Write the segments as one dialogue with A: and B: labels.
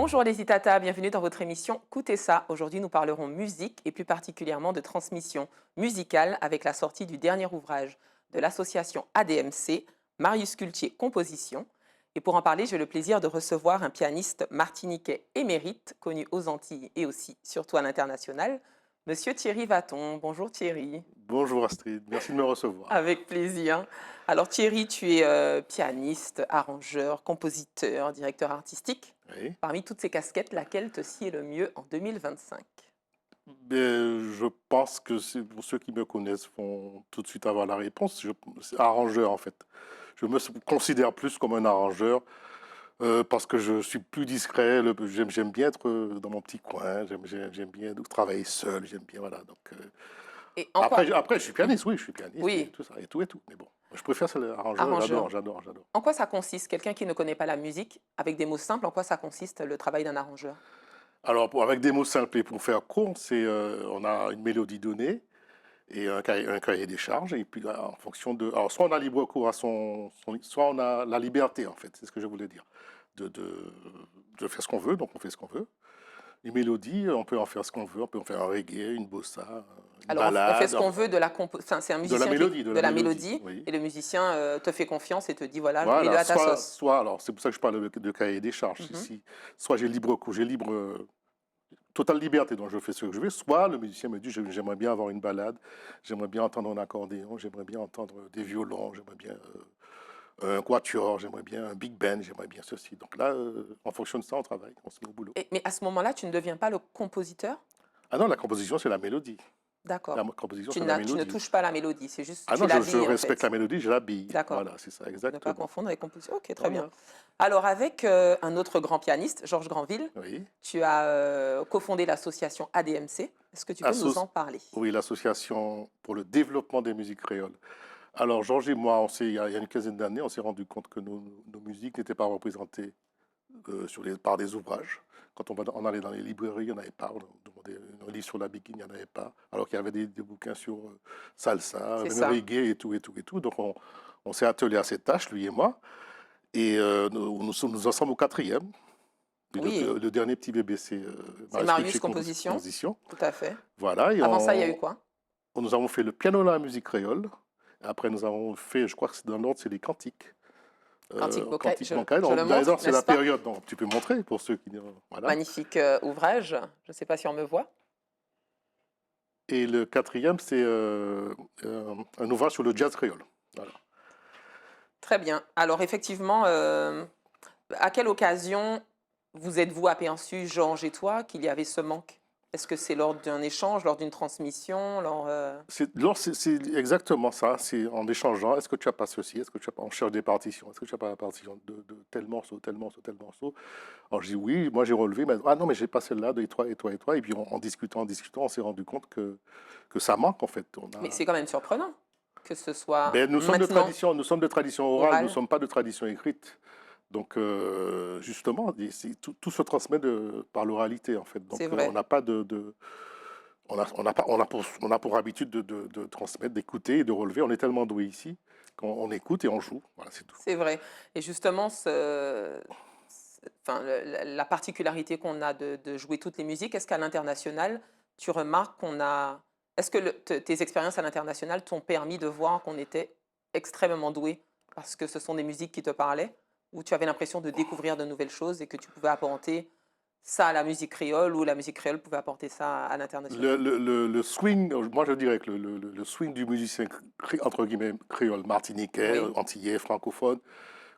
A: Bonjour les Itata, bienvenue dans votre émission Coutez ça. Aujourd'hui, nous parlerons musique et plus particulièrement de transmission musicale avec la sortie du dernier ouvrage de l'association ADMC, Marius Cultier Composition. Et pour en parler, j'ai le plaisir de recevoir un pianiste martiniquais émérite, connu aux Antilles et aussi, surtout à l'international, Monsieur Thierry Vaton. Bonjour Thierry.
B: Bonjour Astrid, merci de me recevoir.
A: Avec plaisir. Alors Thierry, tu es pianiste, arrangeur, compositeur, directeur artistique.
B: Oui.
A: Parmi toutes ces casquettes, laquelle te sied le mieux en 2025?
B: Je pense que pour ceux qui me connaissent vont tout de suite avoir la réponse. C'est arrangeur en fait. Je me considère plus comme un arrangeur parce que je suis plus discret. J'aime bien être dans mon petit coin. J'aime bien travailler seul. J'aime bien voilà. Donc
A: Et en quoi,
B: après je suis pianiste. Oui, je suis pianiste et
A: oui,
B: tout ça et tout et tout. Mais bon, je préfère ça l'arrangeur.
A: arrangeur.
B: J'adore.
A: En quoi ça consiste? Quelqu'un qui ne connaît pas la musique, avec des mots simples, en quoi ça consiste le travail d'un arrangeur?
B: Alors avec des mots simples et pour faire court, c'est on a une mélodie donnée. Et un cahier des charges, et puis là, en fonction de... Alors, soit on a libre cours à soit on a la liberté, en fait, c'est ce que je voulais dire, de faire ce qu'on veut, donc on fait ce qu'on veut. Les mélodies, on peut en faire ce qu'on veut, on peut en faire un reggae, une bossa, une
A: Alors on fait
B: ballade,
A: ce qu'on veut de la enfin, c'est un
B: de la
A: musicien
B: mélodie,
A: de la mélodie,
B: oui.
A: et le musicien te fait confiance et te dit voilà, mets-le
B: Voilà,
A: à ta sauce.
B: alors c'est pour ça que je parle de cahier des charges
A: Mhm.
B: ici. Soit j'ai libre cours, totale liberté, donc je fais ce que je veux. Soit le musicien me dit j'aimerais bien avoir une ballade, j'aimerais bien entendre un accordéon, j'aimerais bien entendre des violons, j'aimerais bien un quatuor, j'aimerais bien un big band, j'aimerais bien ceci. Donc là, en fonction de ça, on travaille, on se met au boulot.
A: Mais à ce moment-là, tu ne deviens pas le compositeur?
B: Ah non, la composition, c'est la mélodie. La
A: D'accord.
B: composition,
A: Tu
B: c'est la
A: ne
B: mélodie.
A: touches pas la mélodie, c'est juste
B: Ah
A: tu
B: non, je
A: l'habilles en
B: respecte la
A: fait.
B: mélodie, je l'habille.
A: D'accord.
B: Voilà, c'est ça,
A: Ne pas
B: exactement.
A: confondre avec composition. Ok, très bien.
B: Voilà.
A: Alors avec un autre grand pianiste, Georges Granville,
B: Oui.
A: tu as cofondé l'association ADMC. Est-ce que tu peux nous
B: Assos-
A: en parler?
B: oui, l'association pour le développement des musiques créoles. Alors, Georges et moi, il y a une quinzaine d'années, on s'est rendu compte que nos musiques n'étaient pas représentées par des ouvrages. Quand on allait dans les librairies, il n'y en avait pas. On demandait un livre sur la bikini, il n'y en avait pas. Alors qu'il y avait des bouquins sur salsa,
A: C'est
B: même
A: ça.
B: reggae et tout, et tout, et tout. Donc on s'est attelé à cette tâche, lui et moi. Et nous en sommes au quatrième. Et
A: Oui,
B: le dernier petit bébé, c'est
A: c'est
B: Marius
A: Marius
B: Cultier
A: Composition.
B: Composition.
A: Tout à fait.
B: Voilà, et
A: Avant ça, il y a eu quoi?
B: nous avons fait le piano la musique créole. Après, nous avons fait, je crois que c'est dans l'ordre, c'est les cantiques.
A: Cantique Bocaille.
B: Cantique bancaire.
A: Je le montre,
B: D'ailleurs, c'est la
A: n'est-ce pas?
B: période, donc tu peux montrer pour ceux qui... voilà.
A: Magnifique ouvrage. Je ne sais pas si on me voit.
B: Et le quatrième, c'est un ouvrage sur le jazz créole. Voilà.
A: Très bien. Alors effectivement, à quelle occasion vous êtes-vous aperçu, Georges et toi, qu'il y avait ce manque? Est-ce que c'est lors d'un échange, lors d'une transmission,
B: C'est exactement ça. C'est en échangeant. Est-ce que tu as pas ceci? Est-ce que tu as pas... On cherche des partitions. Est-ce que tu as pas la partition de tel morceau, tel morceau, tel morceau? Alors je dis oui. Moi j'ai relevé. Mais ah non, mais j'ai pas celle-là de et toi et toi et toi. Et puis en discutant, on s'est rendu compte que ça manque en fait.
A: Mais c'est quand même surprenant que ce soit
B: Ben,
A: maintenant
B: nous sommes de tradition orale. Nous ne
A: oral.
B: sommes pas de tradition écrite. Donc, justement, tout se transmet par l'oralité, en fait.
A: C'est
B: Donc, on
A: vrai.
B: n'a pas on a pour habitude de transmettre, d'écouter et de relever. On est tellement doué ici qu'on écoute et on joue. Voilà, c'est tout.
A: C'est vrai. Et justement, enfin, la particularité qu'on a de jouer toutes les musiques, est-ce qu'à l'international, tu remarques qu'on a... Est-ce que tes expériences à l'international t'ont permis de voir qu'on était extrêmement doué parce que ce sont des musiques qui te parlaient, ou tu avais l'impression de découvrir de nouvelles choses et que tu pouvais apporter ça à la musique créole, ou la musique créole pouvait apporter ça à l'international?
B: Le swing, moi je dirais que le swing du musicien, entre guillemets, créole, martiniquais,
A: Oui,
B: antillais, francophone,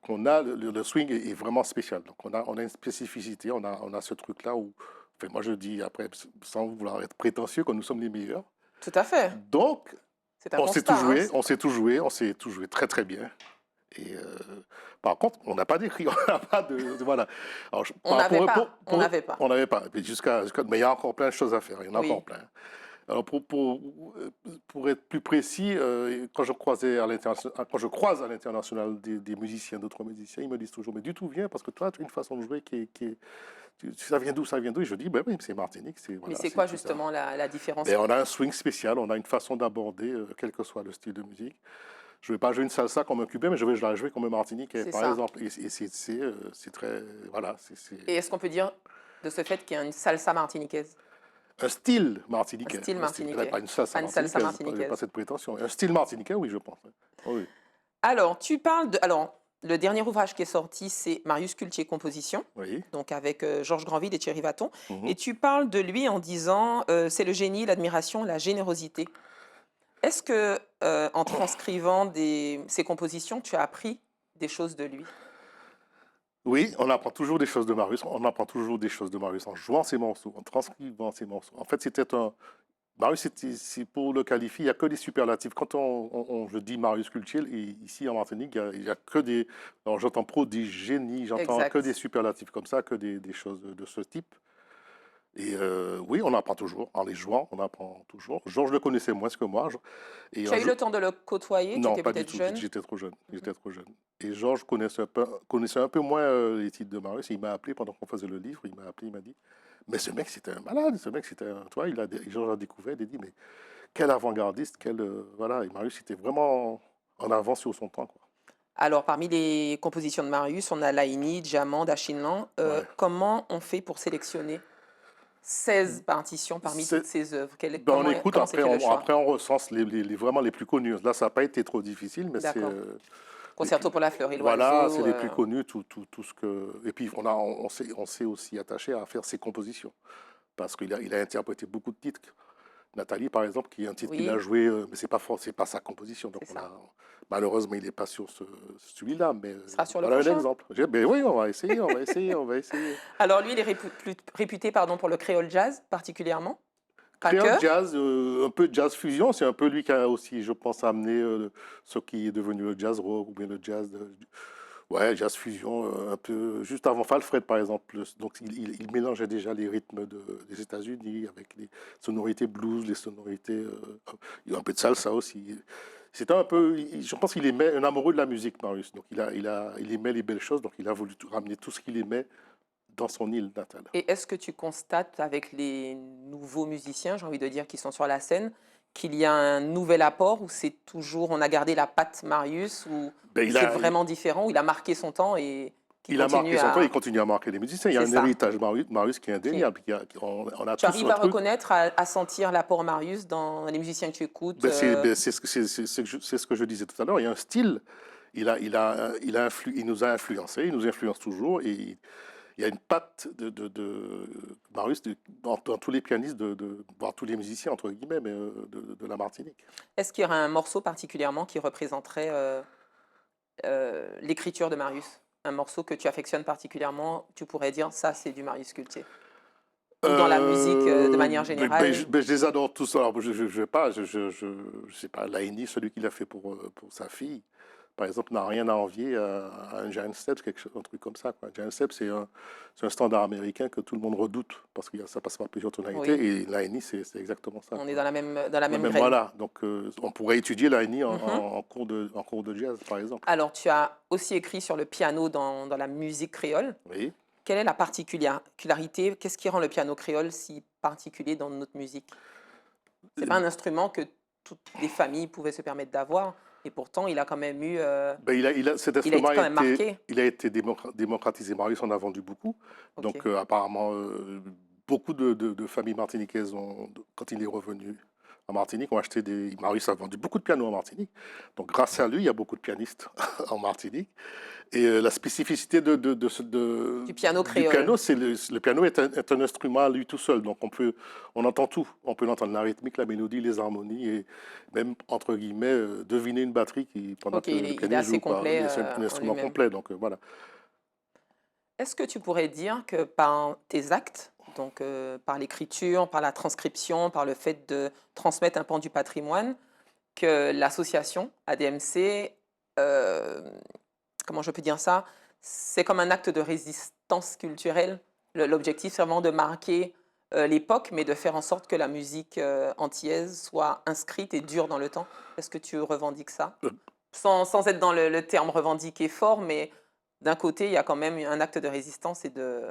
B: qu'on a, le swing est vraiment spécial. Donc on a une spécificité, on a ce truc-là où, enfin, moi je dis après, sans vouloir être prétentieux, que nous sommes les meilleurs.
A: tout à fait.
B: Donc,
A: C'est un constat, hein.
B: on sait tout jouer très très bien. Et par contre, on n'a pas d'écrit, on n'a pas voilà. Alors,
A: On n'avait pas, on n'avait pas.
B: on n'avait pas. Mais il y a encore plein de choses à faire, il y en a encore
A: Oui,
B: plein. Alors pour être plus précis, quand quand je croise à l'international des musiciens, d'autres musiciens, ils me disent toujours, mais du tout vient parce que toi, tu as une façon de jouer ça vient d'où, ça vient d'où? Et je dis, ben oui, c'est Martinique,
A: mais
B: voilà,
A: c'est
B: c'est
A: quoi
B: tout ça.
A: justement la différence?
B: Ben, on a un swing spécial, on a une façon d'aborder, quel que soit le style de musique. Je ne vais pas jouer une salsa comme un Cubain, mais je vais la jouer comme un Martiniquais,
A: C'est
B: par
A: ça.
B: exemple. Et c'est très, voilà,
A: Et est-ce qu'on peut dire de ce fait qu'il y a une salsa martiniquaise?
B: un style
A: Un
B: martiniquais.
A: style
B: Un style, pas
A: martiniquais,
B: une salsa
A: pas une salsa
B: martiniquaise, je n'ai pas
A: martiniquaise.
B: cette prétention. Un style martiniquais, oui, je pense. Oui,
A: Alors, tu parles de alors, le dernier ouvrage qui est sorti, c'est Marius Cultier Composition,
B: oui.
A: donc avec, Georges Granville et Thierry Vaton, et
B: Mhm.
A: tu parles de lui en disant, c'est le génie, l'admiration, la générosité. Est-ce que, en transcrivant ses compositions, tu as appris des choses de lui?
B: Oui, on apprend toujours des choses de Marius. On apprend toujours des choses de Marius en jouant ses morceaux, en transcrivant ses morceaux. En fait, c'était un. Marius, pour le qualifier, il n'y a que des superlatifs. Quand je dis Marius Cultier, ici en Martinique, il y a que des. Alors, j'entends pro des génies, j'entends que des
A: Exact.
B: superlatifs comme ça, que des choses de ce type. Et oui, on apprend toujours. En les jouant, on apprend toujours. Georges le connaissait moins que moi. Et
A: Tu
B: un
A: as eu
B: jour,
A: le temps de le côtoyer? Tu
B: non,
A: étais
B: pas du
A: peut-être
B: tout.
A: jeune?
B: J'étais trop jeune.
A: Mmh.
B: J'étais trop jeune. Et Georges connaissait un peu moins les titres de Marius. Il m'a appelé pendant qu'on faisait le livre. Il m'a appelé, il m'a dit, mais ce mec, c'était un malade. Ce mec, c'était un. Toi, Georges a découvert. Il a dit, mais quel avant-gardiste, voilà. Et Marius était vraiment en avance sur son temps, quoi.
A: Alors, parmi les compositions de Marius, on a Laïni, Diamant, Dachinan.
B: Ouais.
A: Comment on fait pour sélectionner 16 partitions parmi toutes
B: C'est-
A: ces œuvres?
B: Ben, on écoute,
A: Comment s'est fait le choix?
B: après on recense vraiment les plus connus. Là, ça n'a pas été trop difficile, mais c'est
A: D'accord.
B: les plus,
A: Concerto pour la fleur et
B: voilà, c'est
A: l'oiseau.
B: les plus connus, tout ce que. Et puis on s'est aussi attaché à faire ses compositions, parce il a interprété beaucoup de titres. Nathalie, par exemple, qui est un titre qu'il a
A: Oui,
B: joué, mais c'est pas sa composition. Donc
A: c'est ça.
B: malheureusement, il n'est pas sur celui-là, mais
A: Ce sera sur le
B: voilà un
A: prochain.
B: exemple. Ben oui, on va essayer, on va essayer, on va essayer.
A: Alors lui, il est réputé pardon, pour le créole jazz particulièrement. Pas que.
B: Créole jazz, un peu de jazz fusion, c'est un peu lui qui a aussi, je pense, amené ce qui est devenu le jazz rock ou bien le jazz, ouais, jazz fusion, un peu juste avant Falfred par exemple. Donc il mélangeait déjà les rythmes des États-Unis avec les sonorités blues, les sonorités, il y a un peu de salsa aussi. C'était un peu, je pense qu'il aimait un amoureux de la musique, Marius. Donc il aimait les belles choses, donc il a voulu ramener tout ce qu'il aimait dans son île natale.
A: Et est-ce que tu constates avec les nouveaux musiciens, j'ai envie de dire, qui sont sur la scène, qu'il y a un nouvel apport ou c'est toujours, on a gardé la patte Marius ou
B: Ben,
A: c'est vraiment différent, où il a marqué son temps et qui
B: il a marqué
A: continue
B: son temps, il
A: à...
B: continue à marquer les musiciens. Il y a
A: C'est
B: un
A: ça.
B: héritage Marius qui est
A: Qui-
B: indéniable. On a
A: Tu
B: tous
A: arrives
B: un
A: à
B: truc.
A: reconnaître, à sentir l'apport Marius dans les musiciens que tu écoutes.
B: C'est ce que je disais tout à l'heure. Il y a un style. Il nous a influencés, il nous influence toujours. Et il y a une patte de Marius dans tous les pianistes, voire tous les musiciens, entre guillemets, mais de la Martinique.
A: Est-ce qu'il y aurait un morceau particulièrement qui représenterait l'écriture de Marius? Un morceau que tu affectionnes particulièrement, tu pourrais dire, ça c'est du Marius Cultier. Ou dans la musique de manière générale.
B: Je les adore tous. Alors, je vais pas, je sais pas, Laini, celui qu'il a fait pour sa fille, par exemple, n'a rien à envier à un Giant Steps, un truc comme ça, quoi. Giant Steps, c'est un standard américain que tout le monde redoute parce que ça passe par plusieurs tonalités.
A: Oui,
B: Et Laini, c'est exactement ça,
A: on est
B: quoi.
A: dans la même
B: Même
A: graine.
B: voilà. Donc, on pourrait étudier Laini
A: Mhm.
B: en cours de jazz, par exemple.
A: Alors, tu as aussi écrit sur le piano dans la musique créole.
B: Oui.
A: Quelle est la particularité? Qu'est-ce qui rend le piano créole si particulier dans notre musique? C'est pas un instrument que toutes les familles pouvaient se permettre d'avoir, et pourtant il a quand même eu,
B: Ben, cet
A: il a
B: instrument
A: été quand même marqué.
B: il a été démocratisé. Marius en a vendu beaucoup.
A: Ok.
B: Donc, apparemment, beaucoup de familles martiniquaises, quand il est revenu en Martinique, ont acheté des. Marius a vendu beaucoup de pianos en Martinique. Donc, grâce à lui, il y a beaucoup de pianistes en Martinique. Et la spécificité
A: Du piano
B: du
A: créole.
B: piano, c'est le piano est un instrument à lui tout seul. Donc, on entend tout. On peut entendre la rythmique, la mélodie, les harmonies et même, entre guillemets, deviner une batterie pendant
A: Ok,
B: que le
A: il est
B: pianiste
A: assez
B: joue, quoi.
A: complet
B: C'est un
A: en
B: instrument
A: lui-même.
B: complet. Donc, voilà.
A: Est-ce que tu pourrais dire que par tes actes, donc par l'écriture, par la transcription, par le fait de transmettre un pan du patrimoine, que l'association ADMC, comment je peux dire ça, c'est comme un acte de résistance culturelle. L'objectif, c'est vraiment de marquer l'époque, mais de faire en sorte que la musique antillaise soit inscrite et dure dans le temps. Est-ce que tu revendiques ça?
B: Euh,
A: Sans être dans le terme revendiqué fort, mais d'un côté, il y a quand même un acte de résistance et de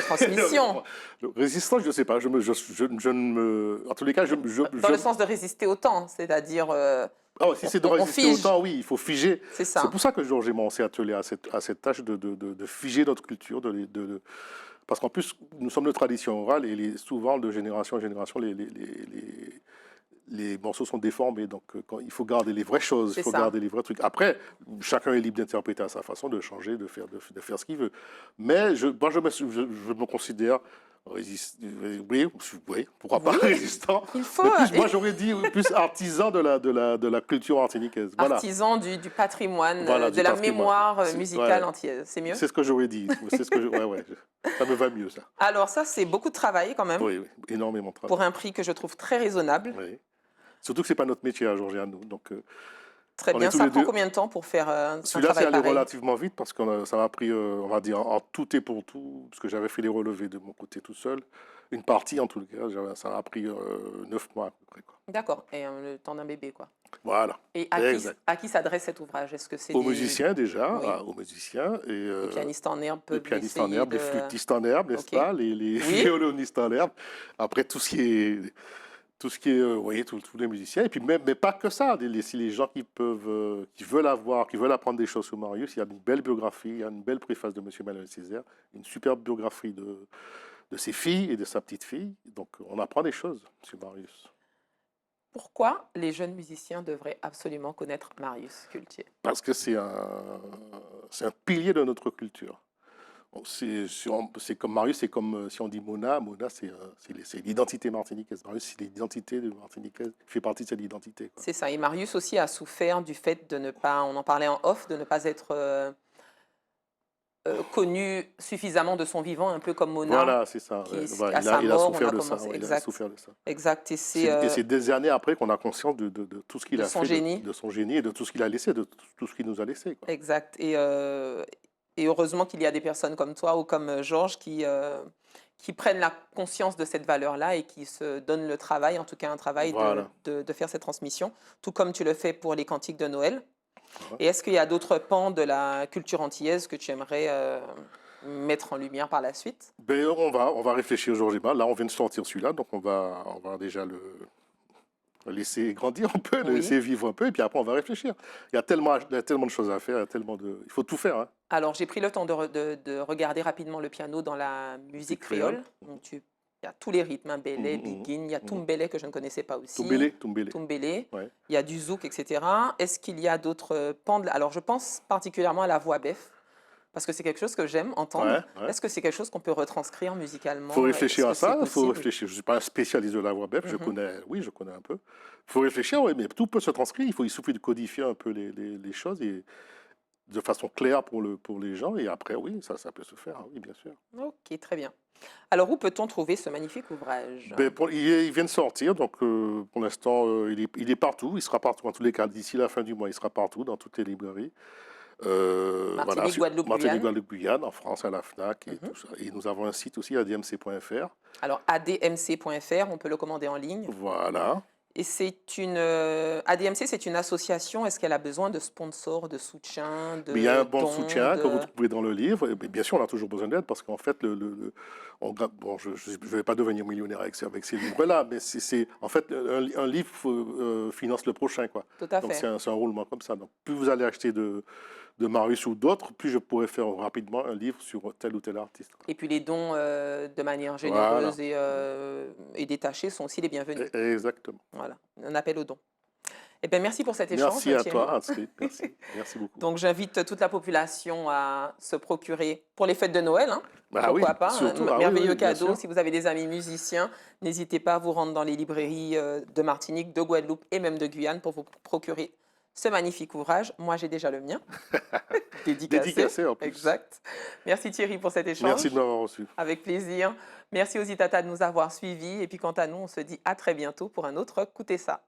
A: transmission.
B: Résistance, je ne sais pas. Je ne me. En tous les cas,
A: Dans le sens de résister au temps, c'est-à-dire
B: Ah ouais, si c'est de
A: On
B: résister au
A: fige,
B: temps, oui, il faut figer.
A: c'est
B: C'est
A: ça.
B: pour ça que Georges et moi, on s'est attelé à cette tâche de figer notre culture. Parce qu'en plus, nous sommes de tradition orale et souvent, de génération en génération, les morceaux sont déformés. Donc, il faut garder les vraies choses, il
A: C'est
B: faut
A: ça.
B: garder les vrais trucs. Après, chacun est libre d'interpréter à sa façon, de changer, de faire ce qu'il veut. Mais moi, je me considère oui, oui, pourquoi pas
A: Oui,
B: résistant.
A: il faut
B: Mais plus, moi, j'aurais dit plus artisan de la culture martiniquaise. Voilà,
A: artisan du patrimoine,
B: voilà,
A: de
B: du
A: la
B: patrimoine.
A: mémoire musicale
B: Ouais,
A: antillaise. C'est mieux?
B: c'est ce que j'aurais dit. C'est ce que ouais, ouais, ça me va mieux, ça.
A: Alors ça, c'est beaucoup de travail quand même,
B: Oui, oui, énormément de
A: pour
B: travail.
A: un prix que je trouve très raisonnable.
B: Oui. Surtout que c'est pas notre métier à Georges et à nous. Donc,
A: Très
B: on est
A: bien.
B: tous
A: Ça
B: les
A: prend
B: deux.
A: combien de temps pour faire un
B: Celui-là, c'est
A: travail
B: allé
A: pareil?
B: relativement vite parce que ça m'a pris, on va dire, en tout et pour tout, parce que j'avais fait les relevés de mon côté tout seul. Une partie, en tout cas, ça m'a pris 9 mois à peu près, quoi.
A: D'accord. Et le temps d'un bébé, quoi.
B: Voilà,
A: Et
B: exact.
A: à qui s'adresse cet ouvrage? Est-ce que c'est
B: Aux
A: des...
B: musiciens déjà,
A: Oui,
B: aux musiciens, et
A: les pianistes en herbe
B: les
A: peuvent
B: pianistes en
A: essayer
B: herbe, les
A: de...
B: flûtistes en herbe, n'est-ce
A: OK.
B: pas, les
A: Oui,
B: violonistes en herbe. Après, tout ce qui est, oui, tous les musiciens. Et puis même, mais pas que ça. Si les gens qui peuvent, qui veulent avoir, qui veulent apprendre des choses sur Marius, il y a une belle biographie, il y a une belle préface de Monsieur Manuel Césaire, une superbe biographie de ses filles et de sa petite fille. Donc on apprend des choses sur Marius.
A: pourquoi les jeunes musiciens devraient absolument connaître Marius Cultier?
B: Parce que c'est un pilier de notre culture. C'est comme Marius, c'est comme si on dit Mona. Mona, c'est l'identité martiniquaise. Marius, c'est l'identité de martiniquaise, fait partie de cette identité, quoi.
A: C'est ça. Et Marius aussi a souffert du fait de ne pas, on en parlait en off, de ne pas être connu suffisamment de son vivant, un peu comme Mona,
B: Voilà, c'est ça. Ouais. Voilà,
A: à sa
B: il a
A: mort, on
B: souffert
A: a
B: de ça.
A: commencé.
B: Ouais, il a
A: Exact,
B: souffert de ça.
A: exact. Et c'est
B: Et c'est des années après qu'on a conscience de tout ce qu'il
A: de
B: a
A: son
B: fait,
A: génie.
B: de son génie et de tout ce qu'il a laissé, de tout ce qu'il nous a laissé, quoi.
A: Exact. Et heureusement qu'il y a des personnes comme toi ou comme Georges qui prennent la conscience de cette valeur-là et qui se donnent le travail, en tout cas un travail
B: Voilà.
A: de faire cette transmission, tout comme tu le fais pour les cantiques de Noël.
B: Voilà.
A: Et est-ce qu'il y a d'autres pans de la culture antillaise que tu aimerais mettre en lumière par la suite?
B: Ben, on va réfléchir aujourd'hui. Là, on vient de sortir celui-là, donc on va déjà le laisser grandir un peu, le
A: Oui.
B: laisser vivre un peu, et puis après, on va réfléchir. Il y a tellement de choses à faire, il faut tout faire, hein.
A: Alors, j'ai pris le temps de regarder rapidement le piano dans la musique
B: Créole.
A: créole. Donc, il y a tous les rythmes, hein, Bélé,
B: Mhm, mhm,
A: Biguine, il y a
B: mhm.
A: Tumbélé que je ne connaissais pas aussi,
B: Tumbélé, Tumbélé.
A: Tumbélé,
B: Ouais.
A: il y a du zouk, etc. Est-ce qu'il y a d'autres pans Alors, je pense particulièrement à la voix bœuf, parce que c'est quelque chose que j'aime entendre.
B: Ouais, ouais.
A: Est-ce que c'est quelque chose qu'on peut retranscrire
B: Il faut
A: musicalement? Est-ce
B: réfléchir
A: que
B: à
A: c'est
B: ça, il faut
A: possible?
B: réfléchir. Je ne suis pas un spécialiste de la voix bœuf,
A: Mhm.
B: oui, je connais un peu. Il faut réfléchir, oui, mais tout peut se transcrire. Il suffit de codifier un peu les choses et de façon claire pour les gens. Et après, oui, ça peut se faire, oui, bien sûr.
A: Ok, très bien. Alors, où peut-on trouver ce magnifique ouvrage?
B: Ben, il vient de sortir, donc pour l'instant, il est partout. Il sera partout, en tous les cas, d'ici la fin du mois, il sera partout, dans toutes les librairies. Voilà,
A: Martinique, Guadeloupe,
B: Martinique,
A: Guyane.
B: Guadeloupe, Guyane, en France, à la FNAC et
A: Mhm.
B: tout ça. Et nous avons un site aussi, admc.fr.
A: Alors, admc.fr, on peut le commander en ligne.
B: Voilà.
A: Et c'est une ADMC, c'est une association. Est-ce qu'elle a besoin de sponsors, de soutien,
B: Mais il y a un
A: de
B: bon
A: dons,
B: soutien que vous
A: de...
B: trouvez dans le livre. Et bien sûr, on a toujours besoin d'aide parce qu'en fait, bon, je ne vais pas devenir millionnaire avec ces livres-là, mais en fait, un livre finance le prochain, quoi.
A: Tout à
B: Donc,
A: fait.
B: c'est un roulement comme ça. Donc, plus vous allez acheter de Marius ou d'autres, plus je pourrais faire rapidement un livre sur tel ou tel artiste, quoi.
A: Et puis les dons de manière
B: Voilà.
A: généreuse et détachée sont aussi les bienvenus.
B: Exactement.
A: Voilà, un appel aux dons. Eh bien, merci pour cet échange,
B: Merci à
A: Thierry.
B: toi, Astrid. Merci. Merci beaucoup.
A: Donc, j'invite toute la population à se procurer pour les fêtes de Noël, hein,
B: Bah oui,
A: pourquoi pas,
B: surtout. Ah oui,
A: merveilleux
B: oui, bien
A: cadeau.
B: sûr.
A: Si vous avez des amis musiciens, n'hésitez pas à vous rendre dans les librairies de Martinique, de Guadeloupe et même de Guyane pour vous procurer ce magnifique ouvrage. Moi, j'ai déjà le mien, dédicacé.
B: Dédicacé en plus.
A: Exact. Merci Thierry pour cet échange.
B: Merci de m'avoir reçu.
A: Avec plaisir. Merci aux Itata de nous avoir suivis. Et puis quant à nous, on se dit à très bientôt pour un autre Écoutez ça.